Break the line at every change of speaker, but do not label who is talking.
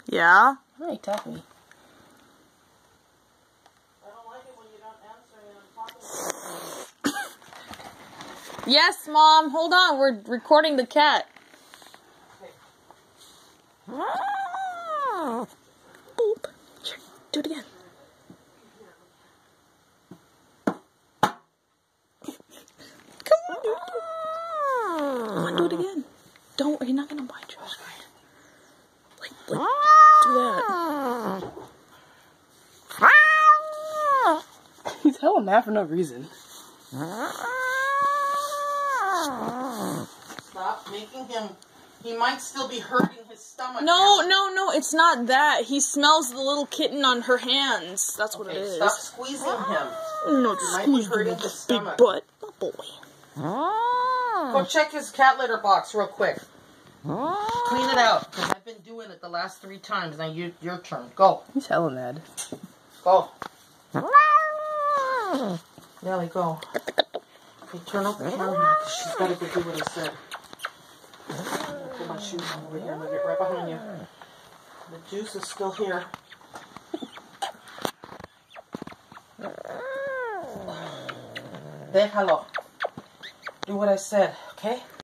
Yeah?
Hi, talk to me.
I don't like it when you don't answer and I'm talking.
Yes, Mom. Hold on. We're recording the cat. Boop. Here, do it again. Come on, dude. Come on, do it again. Don't. You're not gonna bite you. Like, do that.
He's hella mad for no reason.
Stop making him. He might still be hurting his stomach.
No,
now.
no, it's not that. He smells the little kitten on her hands. That's what it is.
Stop squeezing him.
No,
He might be hurting his
big
stomach.
butt. Oh, boy.
Go check his cat litter box real quick. Clean it out, because I've been doing it the last 3 times. Now your turn. Go.
He's hella mad.
Go. Nelly, go. Okay, turn off the camera now, because she's got to go do what I said. Put my shoes on over here. I'm going to get right behind you. The juice is still here. Déjalo. Do what I said, okay?